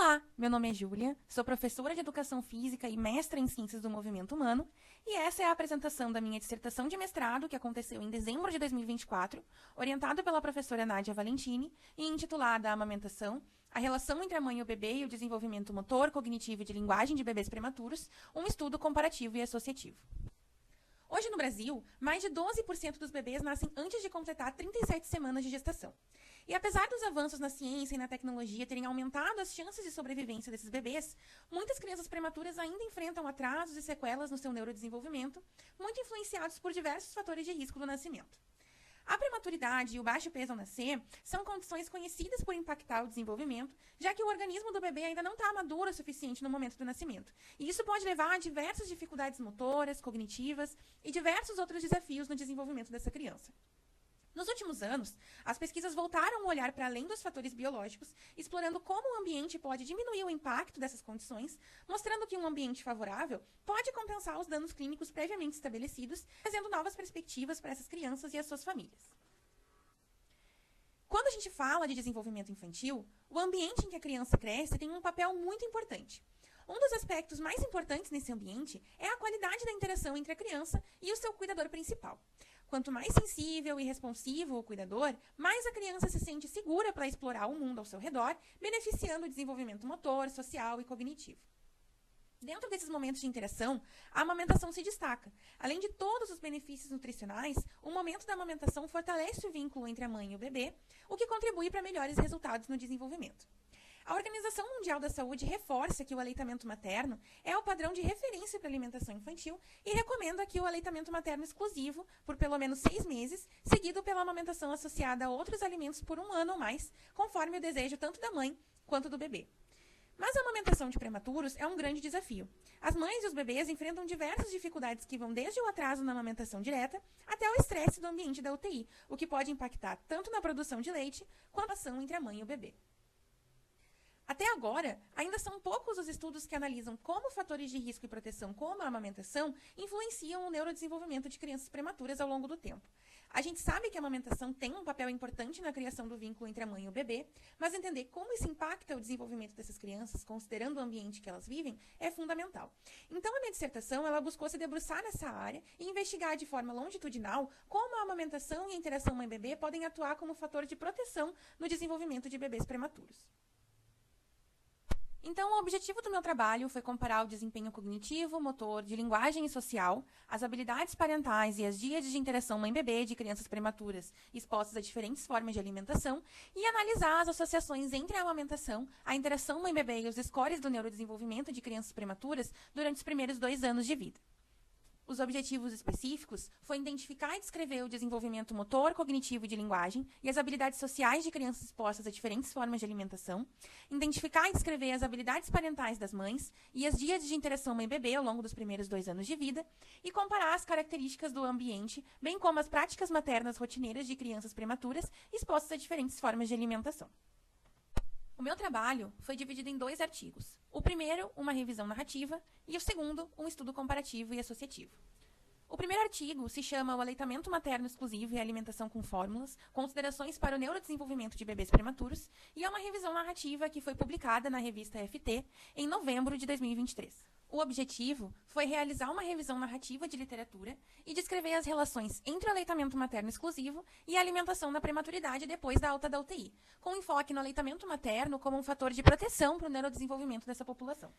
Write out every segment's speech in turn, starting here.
Olá, meu nome é Júlia, sou professora de Educação Física e mestra em Ciências do Movimento Humano, e essa é a apresentação da minha dissertação de mestrado, que aconteceu em dezembro de 2024, orientada pela professora Nádia Valentini, e intitulada A Amamentação, a relação entre a mãe e o bebê e o desenvolvimento motor, cognitivo e de linguagem de bebês prematuros, um estudo comparativo e associativo. Hoje, no Brasil, mais de 12% dos bebês nascem antes de completar 37 semanas de gestação. E apesar dos avanços na ciência e na tecnologia terem aumentado as chances de sobrevivência desses bebês, muitas crianças prematuras ainda enfrentam atrasos e sequelas no seu neurodesenvolvimento, muito influenciados por diversos fatores de risco do nascimento. A prematuridade e o baixo peso ao nascer são condições conhecidas por impactar o desenvolvimento, já que o organismo do bebê ainda não está maduro o suficiente no momento do nascimento. E isso pode levar a diversas dificuldades motoras, cognitivas e diversos outros desafios no desenvolvimento dessa criança. Nos últimos anos, as pesquisas voltaram a olhar para além dos fatores biológicos, explorando como o ambiente pode diminuir o impacto dessas condições, mostrando que um ambiente favorável pode compensar os danos clínicos previamente estabelecidos, trazendo novas perspectivas para essas crianças e as suas famílias. Quando a gente fala de desenvolvimento infantil, o ambiente em que a criança cresce tem um papel muito importante. Um dos aspectos mais importantes nesse ambiente é a qualidade da interação entre a criança e o seu cuidador principal. Quanto mais sensível e responsivo o cuidador, mais a criança se sente segura para explorar o mundo ao seu redor, beneficiando o desenvolvimento motor, social e cognitivo. Dentro desses momentos de interação, a amamentação se destaca. Além de todos os benefícios nutricionais, o momento da amamentação fortalece o vínculo entre a mãe e o bebê, o que contribui para melhores resultados no desenvolvimento. A Organização Mundial da Saúde reforça que o aleitamento materno é o padrão de referência para a alimentação infantil e recomenda aqui o aleitamento materno exclusivo por pelo menos 6 meses, seguido pela amamentação associada a outros alimentos por 1 ano ou mais, conforme o desejo tanto da mãe quanto do bebê. Mas a amamentação de prematuros é um grande desafio. As mães e os bebês enfrentam diversas dificuldades que vão desde o atraso na amamentação direta até o estresse do ambiente da UTI, o que pode impactar tanto na produção de leite quanto na relação entre a mãe e o bebê. Até agora, ainda são poucos os estudos que analisam como fatores de risco e proteção, como a amamentação, influenciam o neurodesenvolvimento de crianças prematuras ao longo do tempo. A gente sabe que a amamentação tem um papel importante na criação do vínculo entre a mãe e o bebê, mas entender como isso impacta o desenvolvimento dessas crianças, considerando o ambiente que elas vivem, é fundamental. Então, a minha dissertação ela buscou se debruçar nessa área e investigar de forma longitudinal como a amamentação e a interação mãe-bebê podem atuar como fator de proteção no desenvolvimento de bebês prematuros. Então, o objetivo do meu trabalho foi comparar o desempenho cognitivo, motor, de linguagem e social, as habilidades parentais e as díades de interação mãe-bebê de crianças prematuras expostas a diferentes formas de alimentação e analisar as associações entre a amamentação, a interação mãe-bebê e os scores do neurodesenvolvimento de crianças prematuras durante os primeiros 2 anos de vida. Os objetivos específicos foi identificar e descrever o desenvolvimento motor, cognitivo e de linguagem e as habilidades sociais de crianças expostas a diferentes formas de alimentação, identificar e descrever as habilidades parentais das mães e as díades de interação mãe-bebê ao longo dos primeiros 2 anos de vida e comparar as características do ambiente, bem como as práticas maternas rotineiras de crianças prematuras expostas a diferentes formas de alimentação. O meu trabalho foi dividido em 2 artigos. O primeiro, uma revisão narrativa, e o segundo, um estudo comparativo e associativo. O primeiro artigo se chama O aleitamento materno exclusivo e a alimentação com fórmulas, considerações para o neurodesenvolvimento de bebês prematuros, e é uma revisão narrativa que foi publicada na revista FT em novembro de 2023. O objetivo foi realizar uma revisão narrativa de literatura e descrever as relações entre o aleitamento materno exclusivo e a alimentação na prematuridade depois da alta da UTI, com enfoque no aleitamento materno como um fator de proteção para o neurodesenvolvimento dessa população.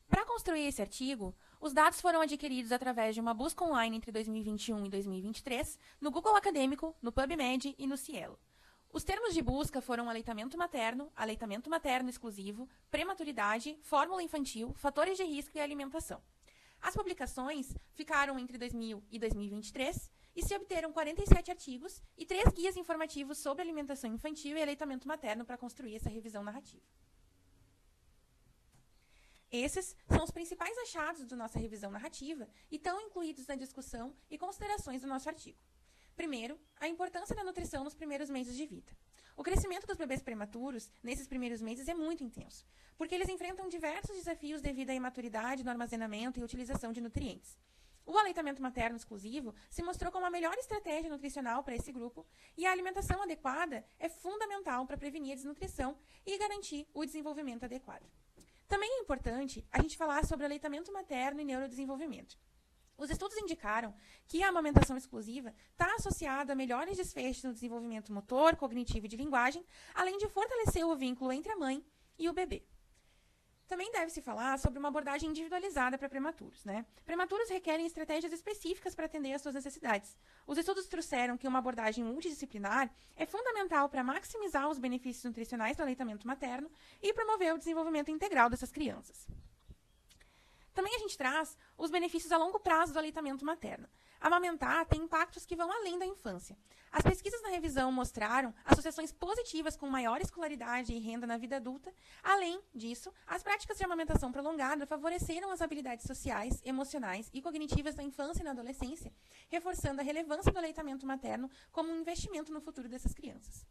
Para construir esse artigo, os dados foram adquiridos através de uma busca online entre 2021 e 2023 no Google Acadêmico, no PubMed e no Cielo. Os termos de busca foram aleitamento materno exclusivo, prematuridade, fórmula infantil, fatores de risco e alimentação. As publicações ficaram entre 2000 e 2023 e se obteram 47 artigos e 3 guias informativos sobre alimentação infantil e aleitamento materno para construir essa revisão narrativa. Esses são os principais achados da nossa revisão narrativa e estão incluídos na discussão e considerações do nosso artigo. Primeiro, a importância da nutrição nos primeiros meses de vida. O crescimento dos bebês prematuros, nesses primeiros meses, é muito intenso, porque eles enfrentam diversos desafios devido à imaturidade no armazenamento e utilização de nutrientes. O aleitamento materno exclusivo se mostrou como a melhor estratégia nutricional para esse grupo e a alimentação adequada é fundamental para prevenir a desnutrição e garantir o desenvolvimento adequado. Também é importante a gente falar sobre aleitamento materno e neurodesenvolvimento. Os estudos indicaram que a amamentação exclusiva está associada a melhores desfechos no desenvolvimento motor, cognitivo e de linguagem, além de fortalecer o vínculo entre a mãe e o bebê. Também deve-se falar sobre uma abordagem individualizada para prematuros, né? Prematuros requerem estratégias específicas para atender às suas necessidades. Os estudos trouxeram que uma abordagem multidisciplinar é fundamental para maximizar os benefícios nutricionais do aleitamento materno e promover o desenvolvimento integral dessas crianças. Também a gente traz os benefícios a longo prazo do aleitamento materno. Amamentar tem impactos que vão além da infância. As pesquisas na revisão mostraram associações positivas com maior escolaridade e renda na vida adulta. Além disso, as práticas de amamentação prolongada favoreceram as habilidades sociais, emocionais e cognitivas da infância e na adolescência, reforçando a relevância do aleitamento materno como um investimento no futuro dessas crianças.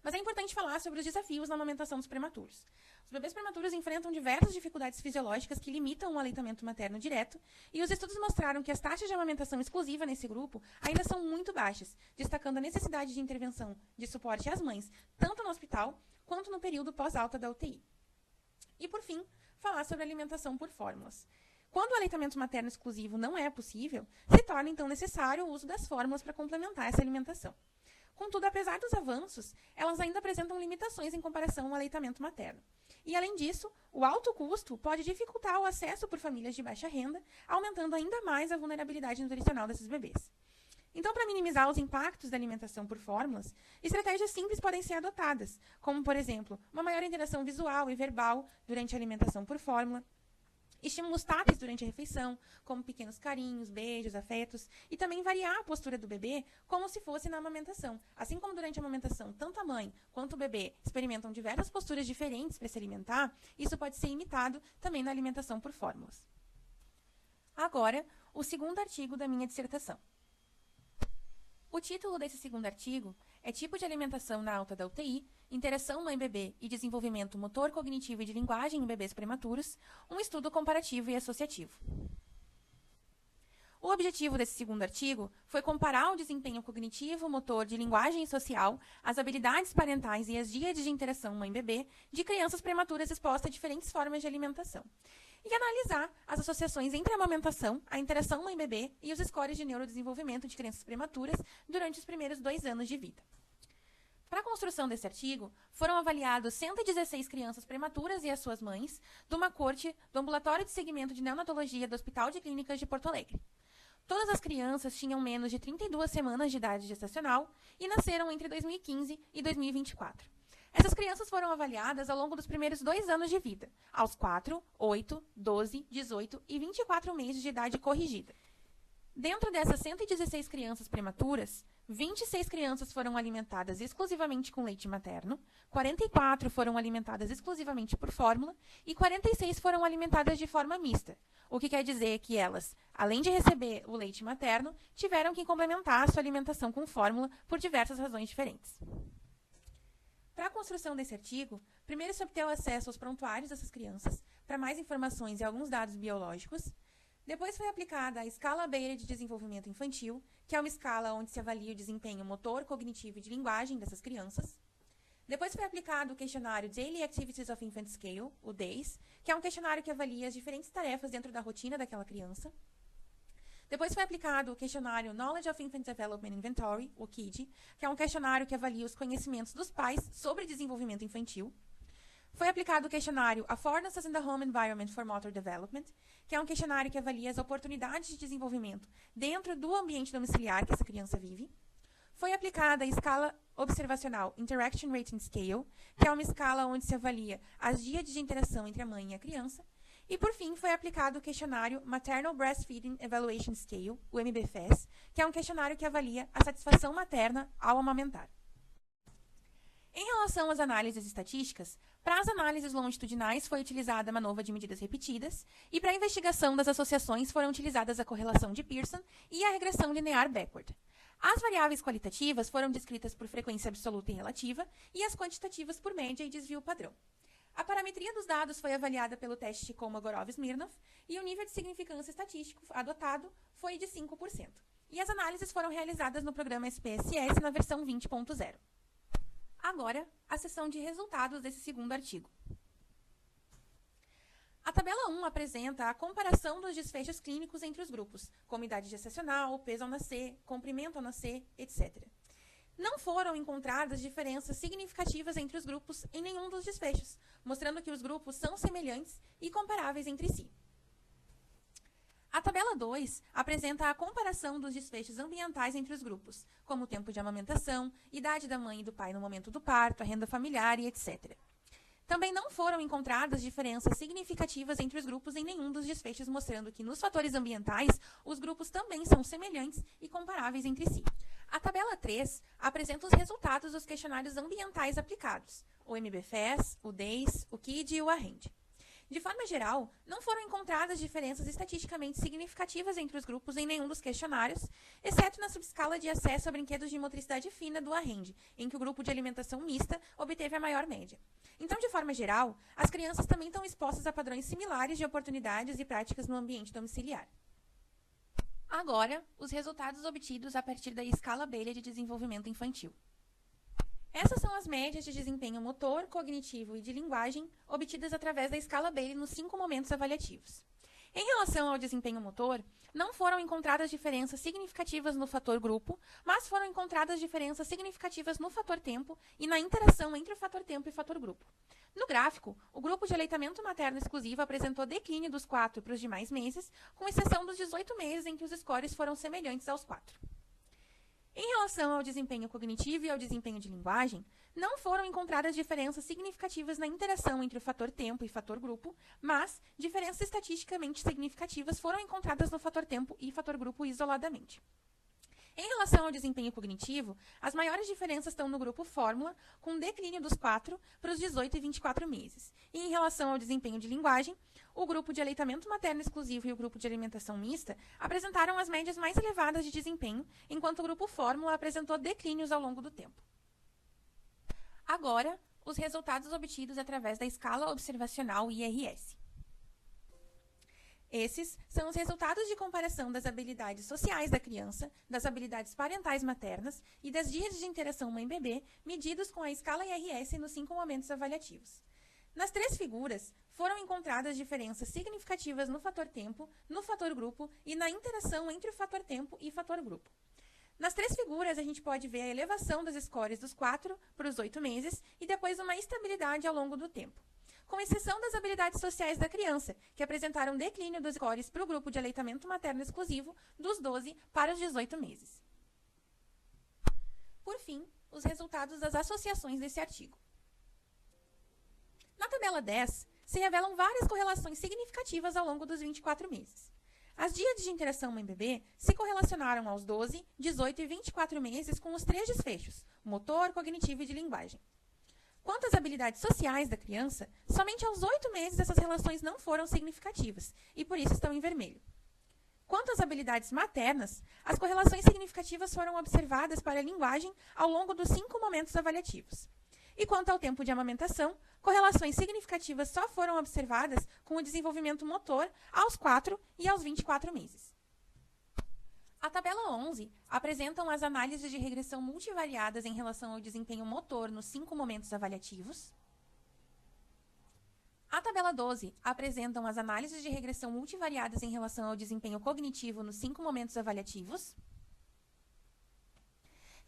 Mas é importante falar sobre os desafios na amamentação dos prematuros. Os bebês prematuros enfrentam diversas dificuldades fisiológicas que limitam o aleitamento materno direto, e os estudos mostraram que as taxas de amamentação exclusiva nesse grupo ainda são muito baixas, destacando a necessidade de intervenção de suporte às mães, tanto no hospital quanto no período pós-alta da UTI. E, por fim, falar sobre alimentação por fórmulas. Quando o aleitamento materno exclusivo não é possível, se torna então necessário o uso das fórmulas para complementar essa alimentação. Contudo, apesar dos avanços, elas ainda apresentam limitações em comparação ao aleitamento materno. E, além disso, o alto custo pode dificultar o acesso por famílias de baixa renda, aumentando ainda mais a vulnerabilidade nutricional desses bebês. Então, para minimizar os impactos da alimentação por fórmulas, estratégias simples podem ser adotadas, como, por exemplo, uma maior interação visual e verbal durante a alimentação por fórmula, estímulos táteis durante a refeição, como pequenos carinhos, beijos, afetos, e também variar a postura do bebê como se fosse na amamentação. Assim como durante a amamentação, tanto a mãe quanto o bebê experimentam diversas posturas diferentes para se alimentar, isso pode ser imitado também na alimentação por fórmulas. Agora, o segundo artigo da minha dissertação. O título desse segundo artigo é Tipo de alimentação na alta da UTI, interação mãe-bebê e desenvolvimento motor, cognitivo e de linguagem em bebês prematuros, um estudo comparativo e associativo. O objetivo desse segundo artigo foi comparar o desempenho cognitivo, motor, de linguagem e social, as habilidades parentais e as díades de interação mãe-bebê de crianças prematuras expostas a diferentes formas de alimentação, e analisar as associações entre a amamentação, a interação mãe-bebê e os scores de neurodesenvolvimento de crianças prematuras durante os primeiros 2 anos de vida. Para a construção desse artigo, foram avaliados 116 crianças prematuras e as suas mães, de uma corte do Ambulatório de Segmento de Neonatologia do Hospital de Clínicas de Porto Alegre. Todas as crianças tinham menos de 32 semanas de idade gestacional e nasceram entre 2015 e 2024. Essas crianças foram avaliadas ao longo dos primeiros 2 anos de vida, aos 4, 8, 12, 18 e 24 meses de idade corrigida. Dentro dessas 116 crianças prematuras, 26 crianças foram alimentadas exclusivamente com leite materno, 44 foram alimentadas exclusivamente por fórmula e 46 foram alimentadas de forma mista, o que quer dizer que elas, além de receber o leite materno, tiveram que complementar a sua alimentação com fórmula por diversas razões diferentes. Para a construção desse artigo, primeiro se obteve acesso aos prontuários dessas crianças, para mais informações e alguns dados biológicos. Depois foi aplicada a escala Bayley de desenvolvimento infantil, que é uma escala onde se avalia o desempenho motor, cognitivo e de linguagem dessas crianças. Depois foi aplicado o questionário Daily Activities of Infant Scale, o DAIS, que é um questionário que avalia as diferentes tarefas dentro da rotina daquela criança. Depois foi aplicado o questionário Knowledge of Infant Development Inventory, o KID, que é um questionário que avalia os conhecimentos dos pais sobre desenvolvimento infantil. Foi aplicado o questionário Affordances in the Home Environment for Motor Development, que é um questionário que avalia as oportunidades de desenvolvimento dentro do ambiente domiciliar que essa criança vive. Foi aplicada a escala observacional Interaction Rating Scale, que é uma escala onde se avalia as díades de interação entre a mãe e a criança. E, por fim, foi aplicado o questionário Maternal Breastfeeding Evaluation Scale, o MBFES, que é um questionário que avalia a satisfação materna ao amamentar. Em relação às análises estatísticas, para as análises longitudinais foi utilizada a MANOVA de medidas repetidas e para a investigação das associações foram utilizadas a correlação de Pearson e a regressão linear backward. As variáveis qualitativas foram descritas por frequência absoluta e relativa e as quantitativas por média e desvio padrão. A parametria dos dados foi avaliada pelo teste Kolmogorov-Smirnov e o nível de significância estatístico adotado foi de 5%. E as análises foram realizadas no programa SPSS na versão 20.0. Agora, a seção de resultados desse segundo artigo. A tabela 1 apresenta a comparação dos desfechos clínicos entre os grupos, como idade gestacional, peso ao nascer, comprimento ao nascer, etc. Não foram encontradas diferenças significativas entre os grupos em nenhum dos desfechos, mostrando que os grupos são semelhantes e comparáveis entre si. A tabela 2 apresenta a comparação dos desfechos ambientais entre os grupos, como o tempo de amamentação, idade da mãe e do pai no momento do parto, a renda familiar e etc. Também não foram encontradas diferenças significativas entre os grupos em nenhum dos desfechos, mostrando que nos fatores ambientais, os grupos também são semelhantes e comparáveis entre si. A tabela 3 apresenta os resultados dos questionários ambientais aplicados, o MBFES, o DEIS, o KID e o AREND. De forma geral, não foram encontradas diferenças estatisticamente significativas entre os grupos em nenhum dos questionários, exceto na subescala de acesso a brinquedos de motricidade fina do AREND, em que o grupo de alimentação mista obteve a maior média. Então, de forma geral, as crianças também estão expostas a padrões similares de oportunidades e práticas no ambiente domiciliar. Agora, os resultados obtidos a partir da escala Bayley de desenvolvimento infantil. Essas são as médias de desempenho motor, cognitivo e de linguagem obtidas através da escala Bayley nos 5 momentos avaliativos. Em relação ao desempenho motor, não foram encontradas diferenças significativas no fator grupo, mas foram encontradas diferenças significativas no fator tempo e na interação entre o fator tempo e fator grupo. No gráfico, o grupo de aleitamento materno exclusivo apresentou declínio dos 4 para os demais meses, com exceção dos 18 meses em que os scores foram semelhantes aos 4. Em relação ao desempenho cognitivo e ao desempenho de linguagem, não foram encontradas diferenças significativas na interação entre o fator tempo e fator grupo, mas diferenças estatisticamente significativas foram encontradas no fator tempo e fator grupo isoladamente. Em relação ao desempenho cognitivo, as maiores diferenças estão no grupo fórmula, com declínio dos 4 para os 18 e 24 meses. E em relação ao desempenho de linguagem, o grupo de aleitamento materno exclusivo e o grupo de alimentação mista apresentaram as médias mais elevadas de desempenho, enquanto o grupo fórmula apresentou declínios ao longo do tempo. Agora, os resultados obtidos através da escala observacional IRS. Esses são os resultados de comparação das habilidades sociais da criança, das habilidades parentais maternas e das dias de interação mãe-bebê, medidos com a escala IRS nos 5 momentos avaliativos. Nas 3 figuras, foram encontradas diferenças significativas no fator tempo, no fator grupo e na interação entre o fator tempo e fator grupo. Nas 3 figuras, a gente pode ver a elevação das scores dos 4 para os 8 meses e depois uma estabilidade ao longo do tempo, com exceção das habilidades sociais da criança, que apresentaram declínio dos scores para o grupo de aleitamento materno exclusivo dos 12 para os 18 meses. Por fim, os resultados das associações desse artigo. Na tabela 10, se revelam várias correlações significativas ao longo dos 24 meses. As díades de interação mãe-bebê se correlacionaram aos 12, 18 e 24 meses com os 3 desfechos, motor, cognitivo e de linguagem. Quanto às habilidades sociais da criança, somente aos 8 meses essas relações não foram significativas, e por isso estão em vermelho. Quanto às habilidades maternas, as correlações significativas foram observadas para a linguagem ao longo dos 5 momentos avaliativos. E quanto ao tempo de amamentação, correlações significativas só foram observadas com o desenvolvimento motor aos 4 e aos 24 meses. A tabela 11 apresentam as análises de regressão multivariadas em relação ao desempenho motor nos 5 momentos avaliativos. A tabela 12 apresentam as análises de regressão multivariadas em relação ao desempenho cognitivo nos 5 momentos avaliativos.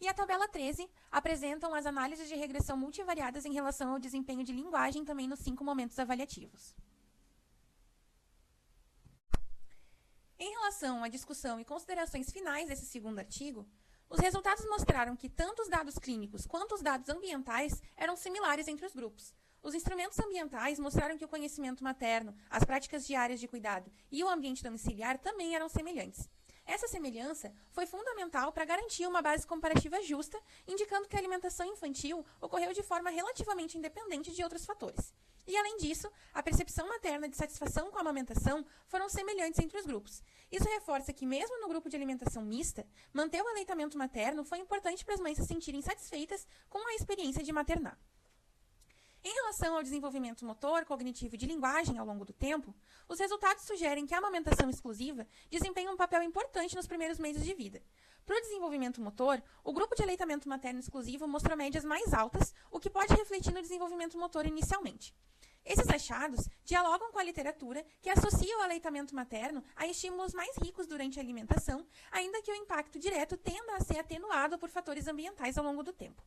E a tabela 13 apresentam as análises de regressão multivariadas em relação ao desempenho de linguagem também nos 5 momentos avaliativos. Em relação à discussão e considerações finais desse segundo artigo, os resultados mostraram que tanto os dados clínicos quanto os dados ambientais eram similares entre os grupos. Os instrumentos ambientais mostraram que o conhecimento materno, as práticas diárias de cuidado e o ambiente domiciliar também eram semelhantes. Essa semelhança foi fundamental para garantir uma base comparativa justa, indicando que a alimentação infantil ocorreu de forma relativamente independente de outros fatores. E, além disso, a percepção materna de satisfação com a amamentação foram semelhantes entre os grupos. Isso reforça que, mesmo no grupo de alimentação mista, manter o aleitamento materno foi importante para as mães se sentirem satisfeitas com a experiência de maternar. Em relação ao desenvolvimento motor, cognitivo e de linguagem ao longo do tempo, os resultados sugerem que a amamentação exclusiva desempenha um papel importante nos primeiros meses de vida. Para o desenvolvimento motor, o grupo de aleitamento materno exclusivo mostrou médias mais altas, o que pode refletir no desenvolvimento motor inicialmente. Esses achados dialogam com a literatura que associa o aleitamento materno a estímulos mais ricos durante a alimentação, ainda que o impacto direto tenda a ser atenuado por fatores ambientais ao longo do tempo.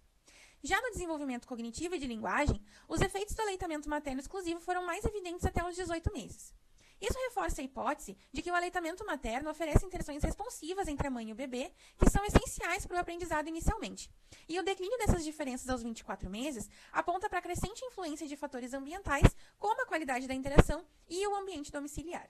Já no desenvolvimento cognitivo e de linguagem, os efeitos do aleitamento materno exclusivo foram mais evidentes até os 18 meses. Isso reforça a hipótese de que o aleitamento materno oferece interações responsivas entre a mãe e o bebê, que são essenciais para o aprendizado inicialmente. E o declínio dessas diferenças aos 24 meses aponta para a crescente influência de fatores ambientais, como a qualidade da interação e o ambiente domiciliar.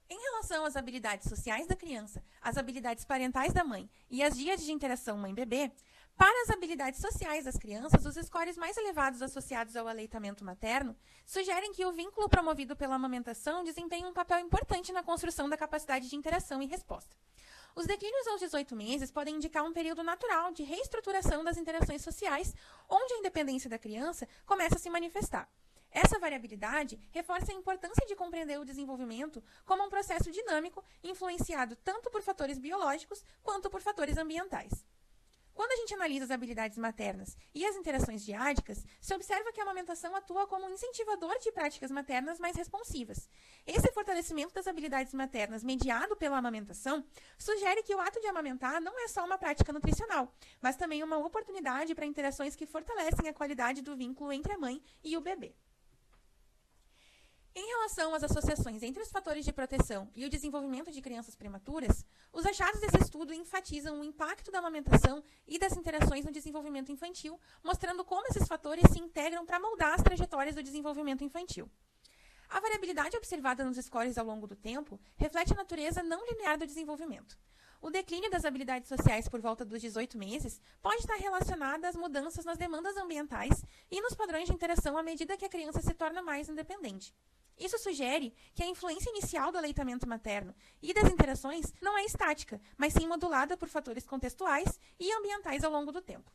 Em relação às habilidades sociais da criança, as habilidades parentais da mãe e as díades de interação mãe-bebê, para as habilidades sociais das crianças, os scores mais elevados associados ao aleitamento materno sugerem que o vínculo promovido pela amamentação desempenha um papel importante na construção da capacidade de interação e resposta. Os declínios aos 18 meses podem indicar um período natural de reestruturação das interações sociais, onde a independência da criança começa a se manifestar. Essa variabilidade reforça a importância de compreender o desenvolvimento como um processo dinâmico influenciado tanto por fatores biológicos quanto por fatores ambientais. Quando a gente analisa as habilidades maternas e as interações diádicas, se observa que a amamentação atua como um incentivador de práticas maternas mais responsivas. Esse fortalecimento das habilidades maternas mediado pela amamentação sugere que o ato de amamentar não é só uma prática nutricional, mas também uma oportunidade para interações que fortalecem a qualidade do vínculo entre a mãe e o bebê. Em relação às associações entre os fatores de proteção e o desenvolvimento de crianças prematuras, os achados desse estudo enfatizam o impacto da amamentação e das interações no desenvolvimento infantil, mostrando como esses fatores se integram para moldar as trajetórias do desenvolvimento infantil. A variabilidade observada nos scores ao longo do tempo reflete a natureza não linear do desenvolvimento. O declínio das habilidades sociais por volta dos 18 meses pode estar relacionado às mudanças nas demandas ambientais e nos padrões de interação à medida que a criança se torna mais independente. Isso sugere que a influência inicial do aleitamento materno e das interações não é estática, mas sim modulada por fatores contextuais e ambientais ao longo do tempo.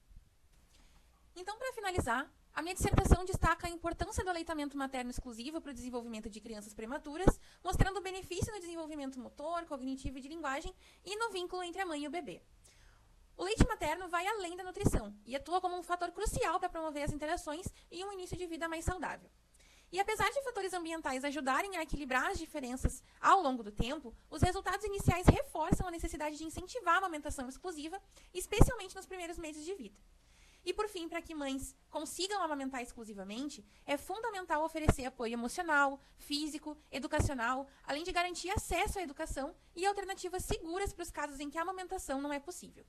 Então, para finalizar, a minha dissertação destaca a importância do aleitamento materno exclusivo para o desenvolvimento de crianças prematuras, mostrando o benefício no desenvolvimento motor, cognitivo e de linguagem e no vínculo entre a mãe e o bebê. O leite materno vai além da nutrição e atua como um fator crucial para promover as interações e um início de vida mais saudável. E apesar de fatores ambientais ajudarem a equilibrar as diferenças ao longo do tempo, os resultados iniciais reforçam a necessidade de incentivar a amamentação exclusiva, especialmente nos primeiros meses de vida. E, por fim, para que mães consigam amamentar exclusivamente, é fundamental oferecer apoio emocional, físico, educacional, além de garantir acesso à educação e alternativas seguras para os casos em que a amamentação não é possível.